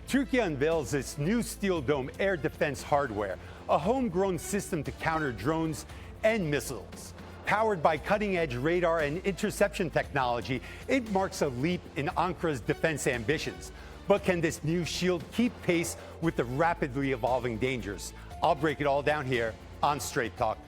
Turkey unveils its new Steel Dome air defense hardware, a homegrown system to counter drones and missiles. Powered by cutting-edge radar and interception technology, it marks a leap in Ankara's defense ambitions. But can this new shield keep pace with the rapidly evolving dangers? I'll break it all down here on Straight Talk.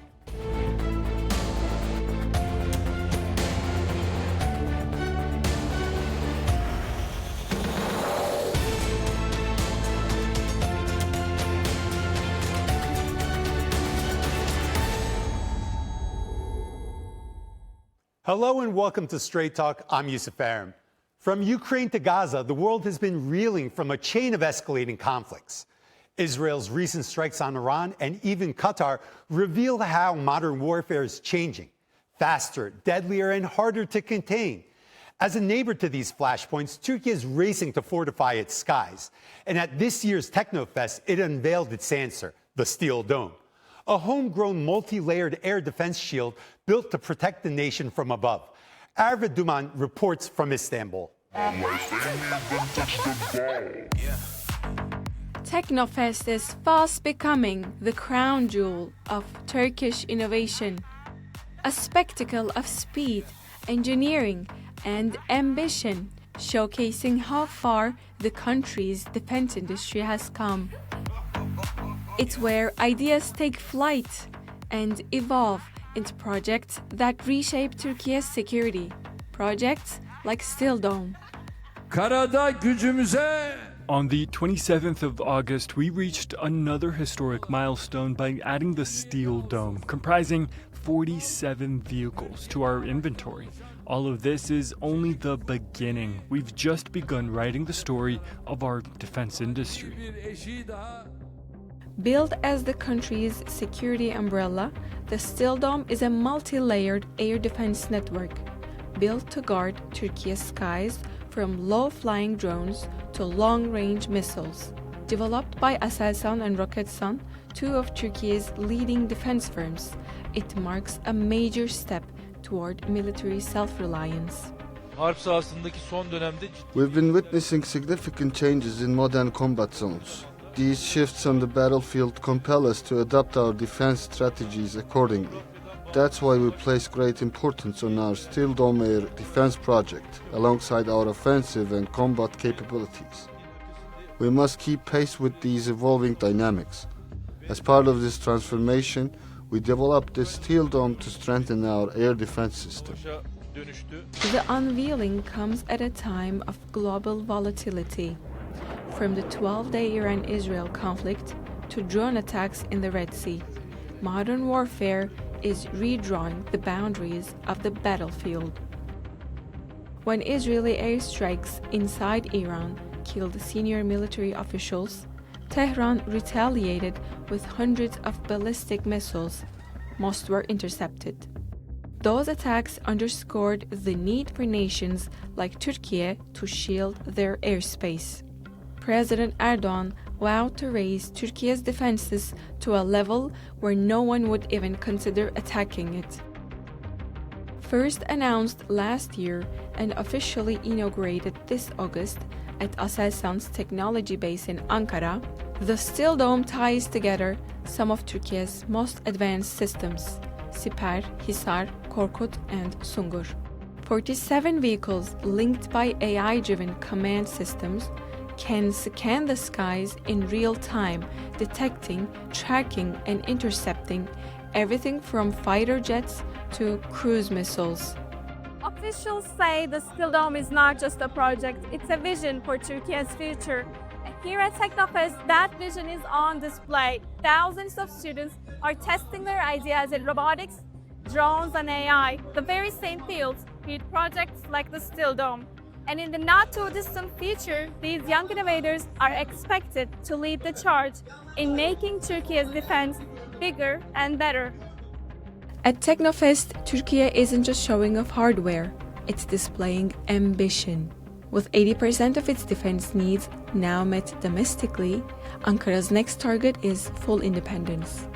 Hello and welcome to Straight Talk. I'm Yusuf Aram. From Ukraine to Gaza, the world has been reeling from a chain of escalating conflicts. Israel's recent strikes on Iran and even Qatar reveal how modern warfare is changing. Faster, deadlier, and harder to contain. As a neighbor to these flashpoints, Turkey is racing to fortify its skies. And at this year's Techno Fest, it unveiled its answer, the Steel Dome. A homegrown multi-layered air defense shield built to protect the nation from above. Arvid Duman reports from Istanbul. Techno Fest is fast becoming the crown jewel of Turkish innovation. A spectacle of speed, engineering, and ambition, showcasing how far the country's defense industry has come. It's where ideas take flight and evolve into projects that reshape Turkiye's security. Projects like Steel Dome. Karada gücümüze. On the 27th of August, we reached another historic milestone by adding the Steel Dome, comprising 47 vehicles to our inventory. All of this is only the beginning. We've just begun writing the story of our defense industry. Built as the country's security umbrella, the Steel Dome is a multi-layered air defense network built to guard Turkiye's skies from low-flying drones to long-range missiles. Developed by Aselsan and Roketsan, two of Turkiye's leading defense firms, it marks a major step toward military self-reliance. Harp sahasındaki son dönemde We've been witnessing significant changes in modern combat zones. These shifts on the battlefield compel us to adapt our defense strategies accordingly. That's why we place great importance on our Steel Dome Air defense project, alongside our offensive and combat capabilities. We must keep pace with these evolving dynamics. As part of this transformation, we developed the Steel Dome to strengthen our air defense system. The unveiling comes at a time of global volatility. From the 12-day Iran-Israel conflict to drone attacks in the Red Sea, modern warfare is redrawing the boundaries of the battlefield. When Israeli airstrikes inside Iran killed senior military officials, Tehran retaliated with hundreds of ballistic missiles. Most were intercepted. Those attacks underscored the need for nations like Turkiye to shield their airspace. President Erdogan vowed to raise Turkiye's defenses to a level where no one would even consider attacking it. First announced last year and officially inaugurated this August at Aselsan's Technology Base in Ankara, the Steel Dome ties together some of Turkiye's most advanced systems: Siper, Hisar, Korkut, and Sungur. 47 vehicles linked by AI-driven command systems can scan the skies in real time, detecting, tracking, and intercepting everything from fighter jets to cruise missiles. Officials say the Steel Dome is not just a project, it's a vision for Turkiye's future. Here at Techno Fest, that vision is on display. Thousands of students are testing their ideas in robotics, drones, and AI, the very same fields with projects like the Steel Dome. And in the not-too-distant future, these young innovators are expected to lead the charge in making Turkiye's defense bigger and better. At Techno Fest, Turkiye isn't just showing off hardware, it's displaying ambition. With 80% of its defense needs now met domestically, Ankara's next target is full independence.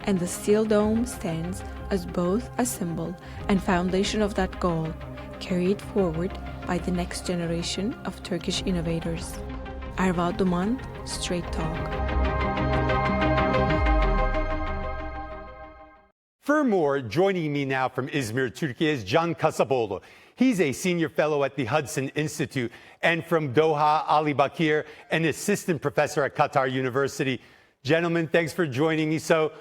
And the Steel Dome stands as both a symbol and foundation of that goal, carried forward by the next generation of Turkish innovators. Erva Duman, Straight Talk. For more, joining me now from Izmir, Turkey is Can Kasapoğlu. He's a senior fellow at the Hudson Institute, and from Doha, Ali Bakir, an assistant professor at Qatar University. Gentlemen, thanks for joining me. So,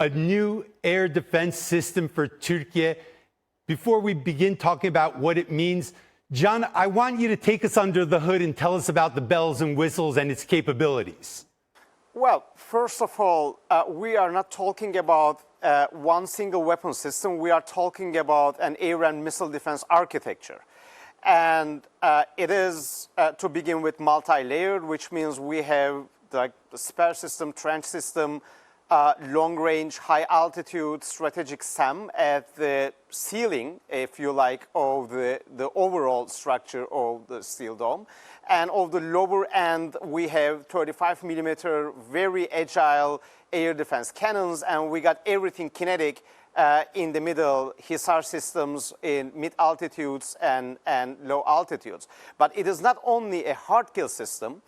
a new air defense system for Turkey. Before we begin talking about what it means, Can, I want you to take us under the hood and tell us about the bells and whistles and its capabilities. Well, first of all, we are not talking about one single weapon system. We are talking about an air and missile defense architecture. And it is, to begin with, multi-layered, which means we have the spare system, trench system, long-range, high-altitude strategic SAM at the ceiling, if you like, of the overall structure of the steel dome. And of the lower end, we have 35 millimeter, very agile air defense cannons, and we got everything kinetic in the middle, Hisar systems in mid-altitudes and low altitudes. But it is not only a hard kill system.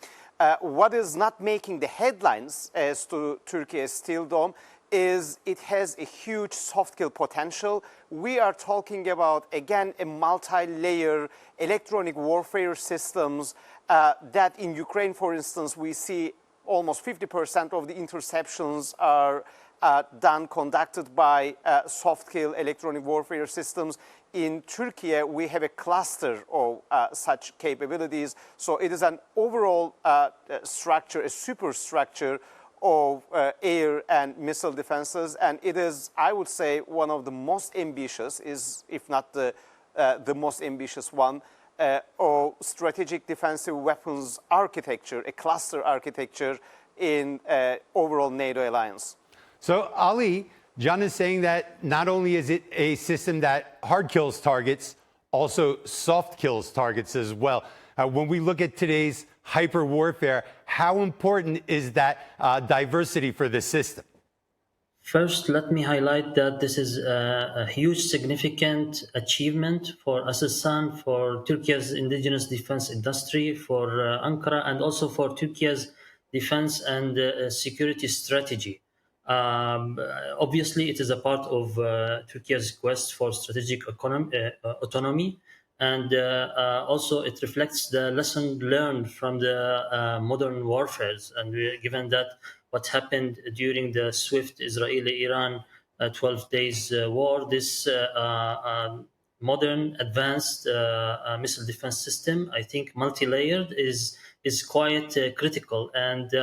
What is not making the headlines as to Turkey's steel dome is it has a huge soft kill potential. We are talking about, again, a multi-layer electronic warfare systems that in Ukraine, for instance, we see almost 50% of the interceptions are conducted by soft kill electronic warfare systems. In Turkey, we have a cluster of such capabilities. So it is an overall structure, a superstructure of air and missile defenses. And it is, I would say, one of the most ambitious, if not the most ambitious one, of strategic defensive weapons architecture, a cluster architecture in overall NATO alliance. So, Ali, Can is saying that not only is it a system that hard kills targets, also soft kills targets as well. When we look at today's hyper warfare, how important is that diversity for this system? First, let me highlight that this is a huge significant achievement for Aselsan, for Turkey's indigenous defense industry, for Ankara, and also for Turkey's defense and security strategy. Obviously, it is a part of Turkey's quest for strategic autonomy, and also it reflects the lesson learned from the modern warfares. And given that what happened during the swift Israeli-Iran 12 days war, this modern advanced missile defense system, I think multi-layered, is quite critical. And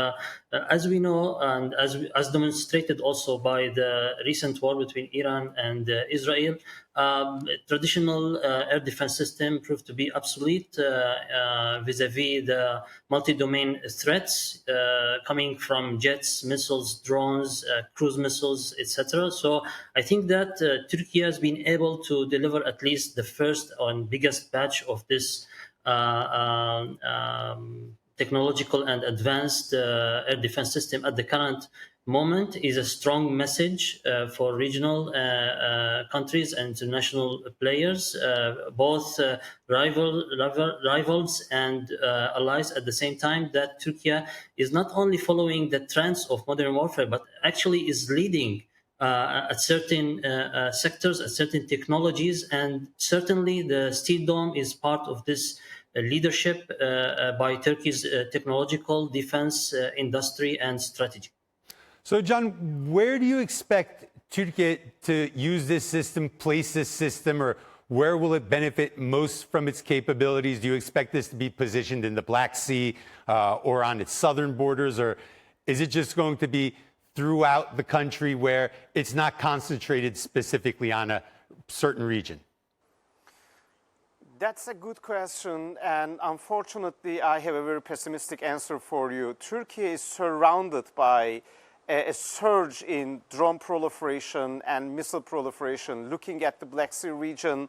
as we know, and as demonstrated also by the recent war between Iran and Israel, traditional air defense system proved to be obsolete vis-a-vis the multi-domain threats coming from jets, missiles, drones, cruise missiles, etc. So I think that Turkey has been able to deliver at least the first and biggest batch of this technological and advanced air defense system at the current moment is a strong message for regional countries and international players, both rivals and allies at the same time, that Turkey is not only following the trends of modern warfare, but actually is leading at certain sectors, at certain technologies, and certainly the Steel Dome is part of this leadership by Turkey's technological defense industry and strategy. So, Can, where do you expect Turkey to use this system, place this system, or where will it benefit most from its capabilities? Do you expect this to be positioned in the Black Sea or on its southern borders, or is it just going to be throughout the country where it's not concentrated specifically on a certain region? That's a good question, and unfortunately, I have a very pessimistic answer for you. Turkey is surrounded by a surge in drone proliferation and missile proliferation. Looking at the Black Sea region,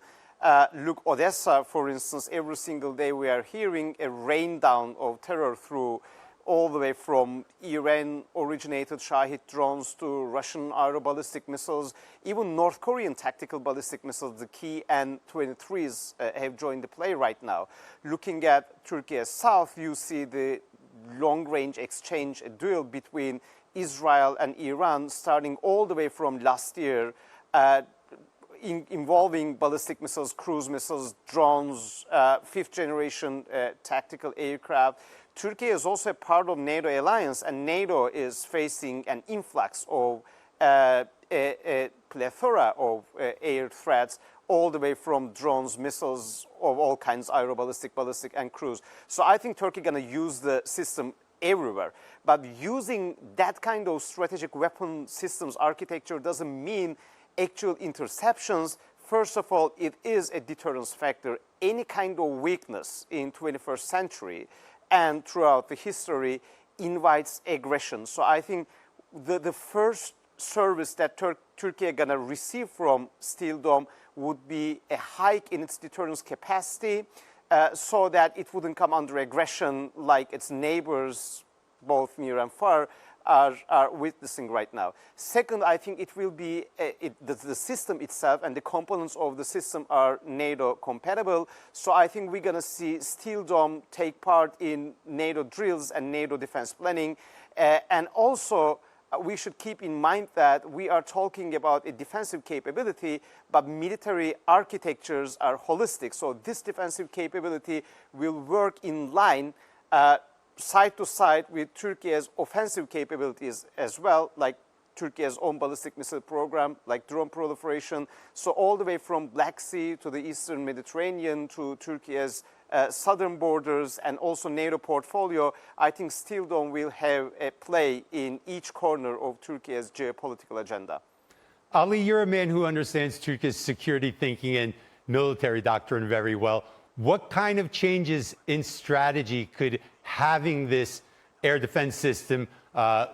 look, Odessa, for instance, every single day we are hearing a rain down of terror through all the way from Iran-originated Shahid drones to Russian aeroballistic missiles, even North Korean tactical ballistic missiles, the key N-23s have joined the play right now. Looking at Turkey's south, you see the long-range exchange, a duel between Israel and Iran, starting all the way from last year, involving ballistic missiles, cruise missiles, drones, fifth-generation tactical aircraft. Turkey is also a part of NATO alliance, and NATO is facing an influx of a plethora of air threats, all the way from drones, missiles of all kinds, aeroballistic, ballistic, and cruise. So I think Turkey going to use the system everywhere. But using that kind of strategic weapon systems architecture doesn't mean actual interceptions. First of all, it is a deterrence factor. Any kind of weakness in 21st century and throughout the history invites aggression. So I think the first service that Turkey going to receive from Steel Dome would be a hike in its deterrence capacity so that it wouldn't come under aggression like its neighbors, both near and far, are witnessing right now. Second, I think it will be, the system itself and the components of the system are NATO compatible. So I think we're going to see Steel Dome take part in NATO drills and NATO defense planning. And also, we should keep in mind that we are talking about a defensive capability, but military architectures are holistic. So this defensive capability will work in line side to side with Turkey's offensive capabilities as well, like Turkey's own ballistic missile program, like drone proliferation. So all the way from Black Sea to the Eastern Mediterranean to Turkey's southern borders and also NATO portfolio, I think Steel Dome will have a play in each corner of Turkey's geopolitical agenda. Ali, you're a man who understands Turkey's security thinking and military doctrine very well. What kind of changes in strategy could having this air defense system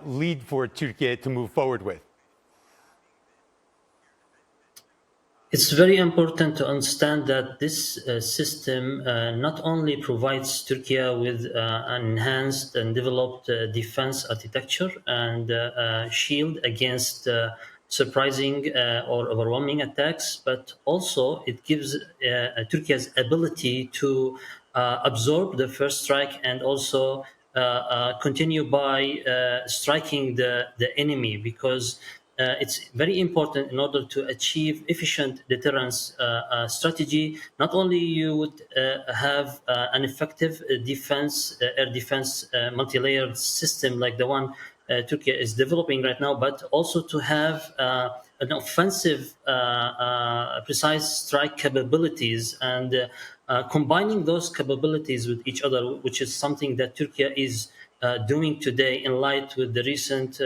lead for Turkey to move forward with? It's very important to understand that this system not only provides Turkey with an enhanced and developed defense architecture and shield against surprising or overwhelming attacks, but also it gives Turkey's ability to absorb the first strike and also continue by striking the enemy, because it's very important in order to achieve efficient deterrence strategy. Not only you would have an effective defense, air defense multi-layered system like the one Turkey is developing right now, but also to have an offensive precise strike capabilities, and combining those capabilities with each other, which is something that Turkey is doing today in light with the recent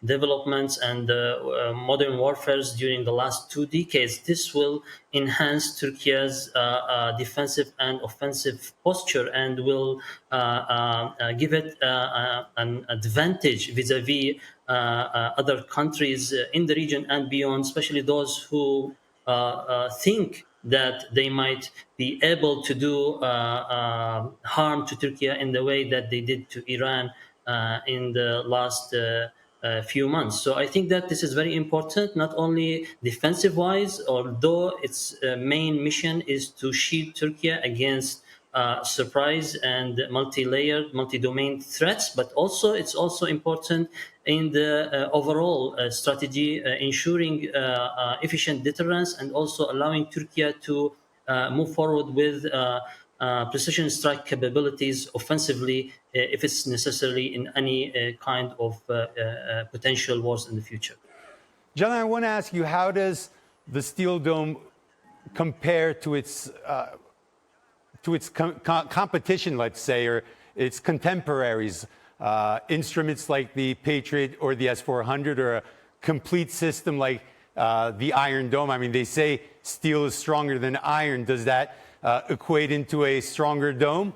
developments and modern warfares during the last 2 decades. This will enhance Turkey's defensive and offensive posture and will give it an advantage vis-a-vis other countries in the region and beyond, especially those who think that they might be able to do harm to Turkey in the way that they did to Iran in the last few months. So I think that this is very important, not only defensive-wise, although its main mission is to shield Turkey against surprise and multi-layered, multi-domain threats, but also it's also important in the overall strategy, ensuring efficient deterrence and also allowing Turkey to move forward with precision strike capabilities offensively if it's necessary in any kind of potential wars in the future. John, I want to ask you, how does the Steel Dome compare to its competition, let's say, or its contemporaries, instruments like the Patriot or the S-400, or a complete system like the Iron Dome? I mean, they say steel is stronger than iron. Does that equate into a stronger dome?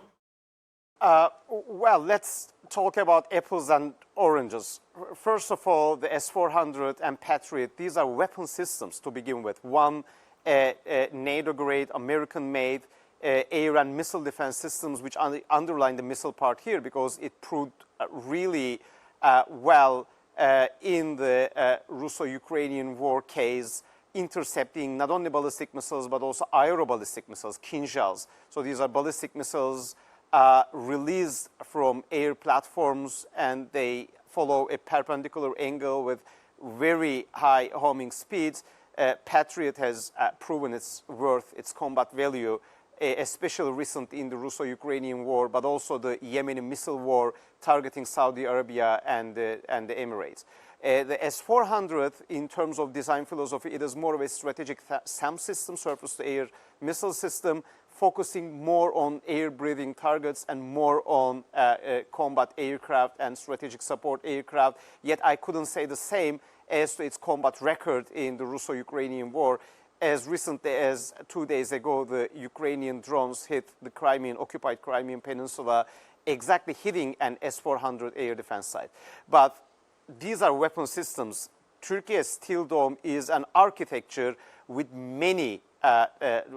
Well, let's talk about apples and oranges. First of all, the S-400 and Patriot, these are weapon systems to begin with. One, NATO-grade, American-made air and missile defense systems, which underline the missile part here because it proved really well in the Russo-Ukrainian war case, intercepting not only ballistic missiles but also aeroballistic missiles, Kinzhals. So these are ballistic missiles released from air platforms, and they follow a perpendicular angle with very high homing speeds. Patriot has proven its worth, its combat value, especially recently in the Russo-Ukrainian war, but also the Yemeni missile war targeting Saudi Arabia and the Emirates. The S-400, in terms of design philosophy, it is more of a strategic SAM system, surface-to-air missile system, focusing more on air-breathing targets and more on combat aircraft and strategic support aircraft. Yet I couldn't say the same as to its combat record in the Russo-Ukrainian war. As recently as 2 days ago, the Ukrainian drones hit the occupied Crimean Peninsula, exactly hitting an S-400 air defense site. But these are weapon systems. Turkey's Steel Dome is an architecture with many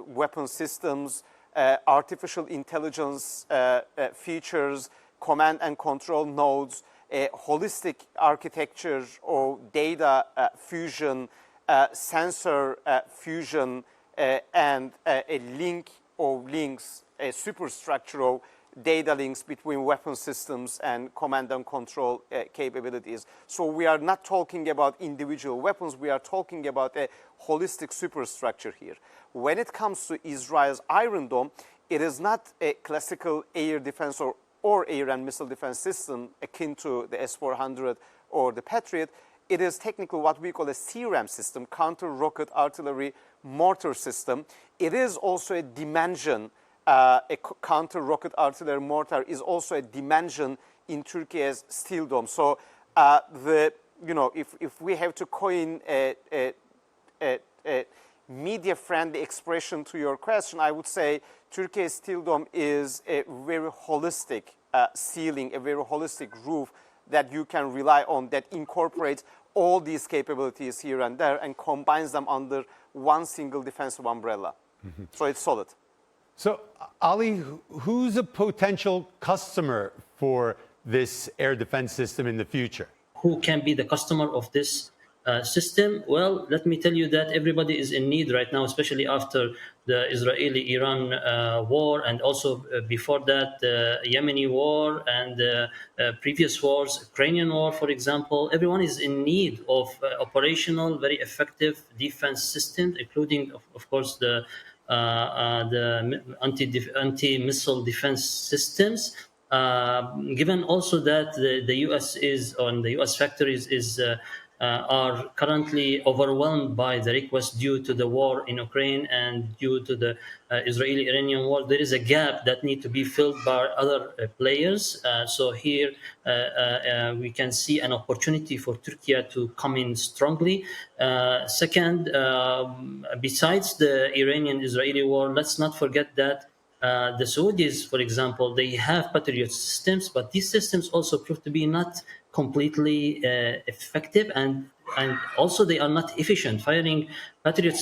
weapon systems, artificial intelligence features, command and control nodes, a holistic architecture of data fusion, sensor fusion, and a link of links, a superstructure of data links between weapon systems and command and control capabilities. So we are not talking about individual weapons, we are talking about a holistic superstructure here. When it comes to Israel's Iron Dome, it is not a classical air defense or air and missile defense system akin to the S-400 or the Patriot. It is technically what we call a CRAM system, counter-rocket artillery mortar system. It is also a dimension. A counter-rocket artillery mortar is also a dimension in Turkey's Steel Dome. So, if we have to coin a media-friendly expression to your question, I would say Turkey's Steel Dome is a very holistic ceiling, a very holistic roof that you can rely on, that incorporates all these capabilities here and there and combines them under one single defensive umbrella. Mm-hmm. So it's solid. So, Ali, who's a potential customer for this air defense system in the future? Who can be the customer of this system? Well, let me tell you that everybody is in need right now, especially after the Israeli-Iran war, and also before that, the Yemeni war and previous wars, Ukrainian war, for example. Everyone is in need of operational, very effective defense systems, including, of course, the anti-missile defense systems. Given also that the U.S. the U.S. factories are currently overwhelmed by the requests due to the war in Ukraine and due to the Israeli-Iranian war, there is a gap that needs to be filled by other players. So here we can see an opportunity for Turkey to come in strongly. Second, besides the Iranian-Israeli war, let's not forget that the Saudis, for example, they have Patriot systems, but these systems also prove to be not completely effective, and also they are not efficient. Firing Patriot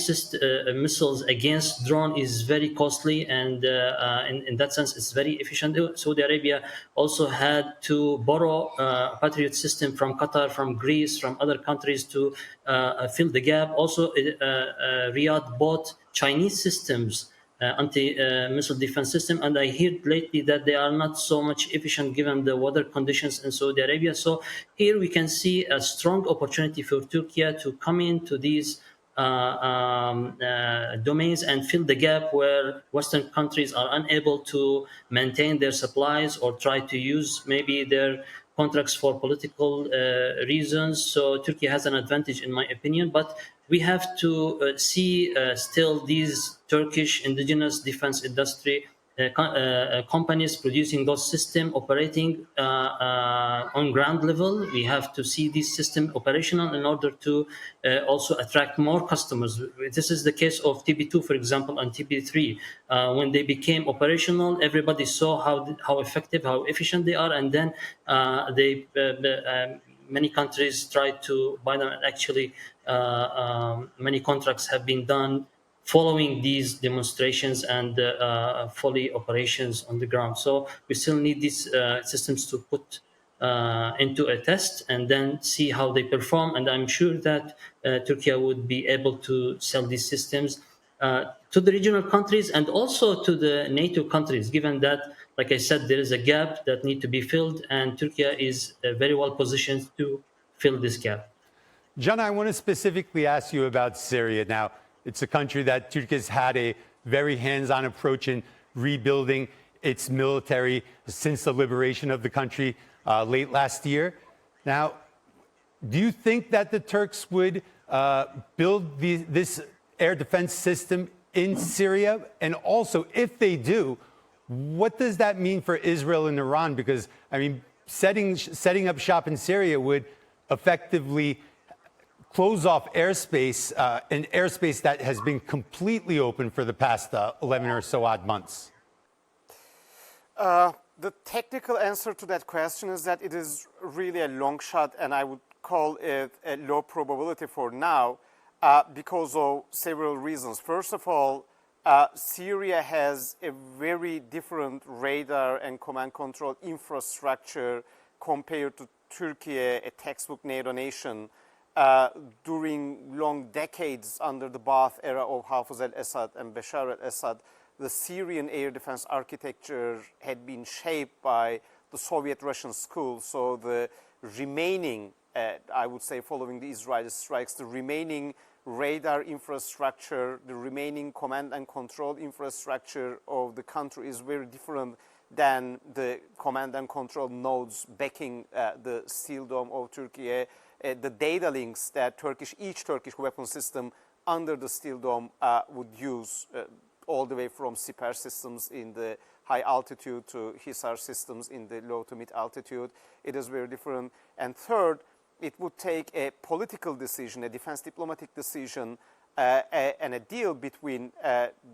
missiles against drone is very costly, and in that sense, it's very efficient. Saudi Arabia also had to borrow Patriot system from Qatar, from Greece, from other countries to fill the gap. Also, Riyadh bought Chinese systems, anti-missile defense system, and I heard lately that they are not so much efficient given the weather conditions in Saudi Arabia. So here we can see a strong opportunity for Turkey to come into these domains and fill the gap where Western countries are unable to maintain their supplies or try to use maybe their contracts for political reasons. So Turkey has an advantage, in my opinion, but we have to see still these Turkish indigenous defense industry companies producing those systems operating on ground level. We have to see this system operational in order to also attract more customers. This is the case of TB2, for example, and TB3. When they became operational, everybody saw how effective, how efficient they are, and then many countries tried to buy them. Actually, many contracts have been done following these demonstrations and fully operations on the ground. So we still need these systems to put into a test and then see how they perform. And I'm sure that Turkey would be able to sell these systems to the regional countries and also to the NATO countries, given that like I said, there is a gap that need to be filled, and Turkey is very well positioned to fill this gap. John, I want to specifically ask you about Syria. Now, it's a country that Turkey has had a very hands-on approach in rebuilding its military since the liberation of the country late last year. Now, do you think that the Turks would build this air defense system in Syria? And also, if they do, what does that mean for Israel and Iran? Because, I mean, setting up shop in Syria would effectively close off airspace, an airspace that has been completely open for the past 11 or so odd months. The technical answer to that question is that it is really a long shot, and I would call it a low probability for now because of several reasons. First of all, Syria has a very different radar and command control infrastructure compared to Turkey, a textbook NATO nation. During long decades under the Ba'ath era of Hafez al-Assad and Bashar al-Assad, the Syrian air defense architecture had been shaped by the Soviet-Russian school. So the remaining, I would say following the Israeli strikes, the remaining radar infrastructure, the remaining command and control infrastructure of the country is very different than the command and control nodes backing the steel dome of Turkey. The data links that each Turkish weapon system under the steel dome would use, all the way from Siper systems in the high altitude to Hisar systems in the low to mid altitude. It is very different. And third, it would take a political decision, a defense diplomatic decision, and a deal between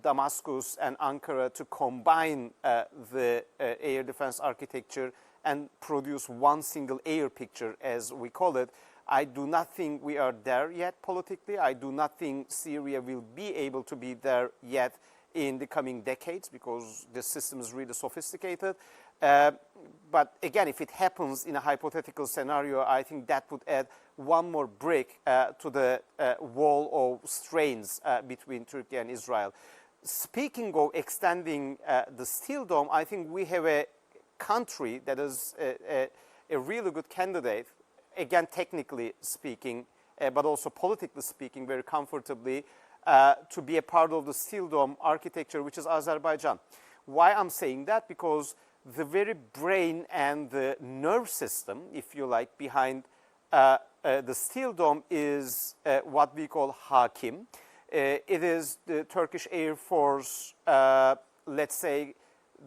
Damascus and Ankara to combine the air defense architecture and produce one single air picture, as we call it. I do not think we are there yet politically. I do not think Syria will be able to be there yet in the coming decades because the system is really sophisticated. But again, if it happens in a hypothetical scenario, I think that would add one more brick to the wall of strains between Turkey and Israel. Speaking of extending the steel dome, I think we have a country that is a really good candidate, again, technically speaking, but also politically speaking, very comfortably, to be a part of the steel dome architecture, which is Azerbaijan. Why I'm saying that? Because the very brain and the nerve system, if you like, behind the steel dome is what we call Hakim. It is the Turkish Air Force, let's say,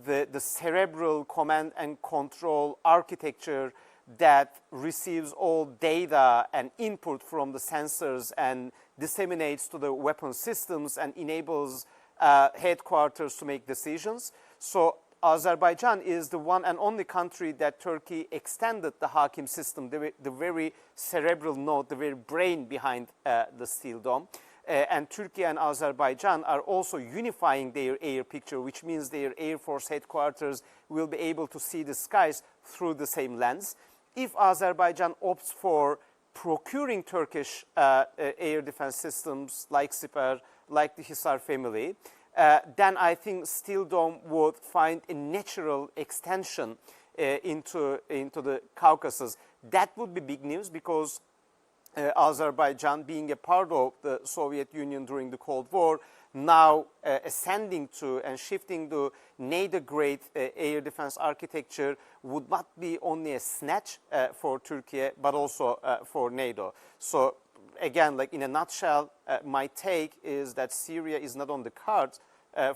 the cerebral command and control architecture that receives all data and input from the sensors and disseminates to the weapon systems and enables headquarters to make decisions. So Azerbaijan is the one and only country that Turkey extended the Hakim system, the very cerebral node, the very brain behind the steel dome. And Turkey and Azerbaijan are also unifying their air picture, which means their Air Force headquarters will be able to see the skies through the same lens. If Azerbaijan opts for procuring Turkish air defense systems like Siper, like the Hisar family, then I think Steel Dome would find a natural extension into the Caucasus. That would be big news because Azerbaijan, being a part of the Soviet Union during the Cold War, now ascending to and shifting to NATO-grade air defense architecture would not be only a snatch for Turkey, but also for NATO. So again, like in a nutshell, my take is that Syria is not on the cards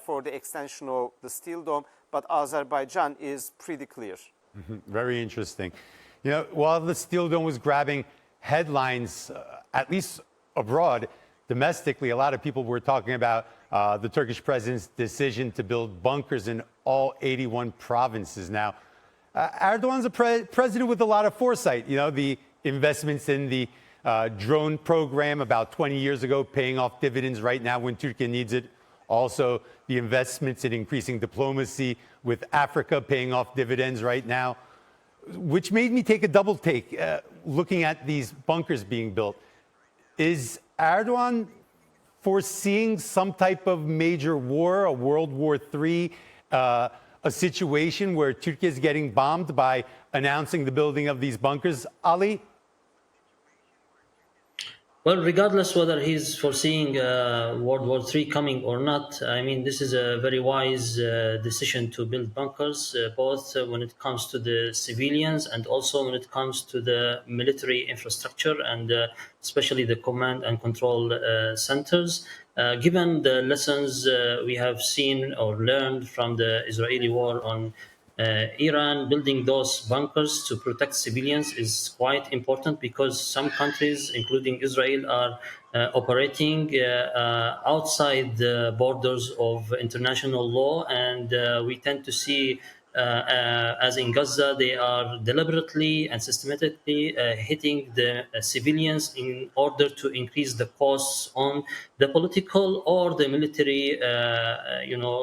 for the extension of the Steel Dome, but Azerbaijan is pretty clear. Very interesting. You know, while the Steel Dome was grabbing headlines, at least abroad, domestically, a lot of people were talking about the Turkish president's decision to build bunkers in all 81 provinces. Now, Erdogan's a president with a lot of foresight. You know, the investments in the drone program about 20 years ago paying off dividends right now when Turkey needs it. Also, the investments in increasing diplomacy with Africa paying off dividends right now, which made me take a double take looking at these bunkers being built. Is Erdogan foreseeing some type of major war, a World War III, a a situation where Turkey is getting bombed by announcing the building of these bunkers? Ali? Well, regardless whether he's foreseeing World War III coming or not, I mean, this is a very wise decision to build bunkers, both when it comes to the civilians and also when it comes to the military infrastructure and especially the command and control centers. Given the lessons we have seen or learned from the Israeli war on Iran, building those bunkers to protect civilians is quite important because some countries, including Israel, are operating outside the borders of international law, and we tend to see, as in Gaza, they are deliberately and systematically hitting the civilians in order to increase the costs on the political or the military,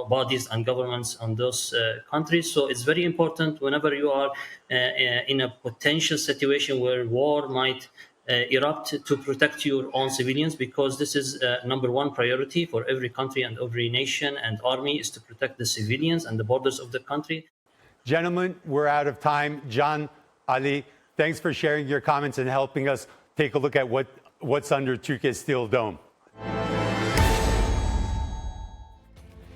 bodies and governments on those countries. So it's very important whenever you are in a potential situation where war might erupt to protect your own civilians, because this is number one priority for every country and every nation and army is to protect the civilians and the borders of the country. Gentlemen, we're out of time. John, Ali, thanks for sharing your comments and helping us take a look at what's under Turkey's steel dome.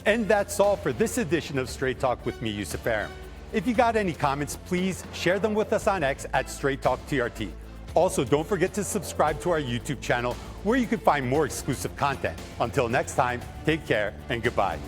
And that's all for this edition of Straight Talk with me, Yusuf Aram. If you got any comments, please share them with us on X at Straight Talk TRT. Also, don't forget to subscribe to our YouTube channel where you can find more exclusive content. Until next time, take care and goodbye.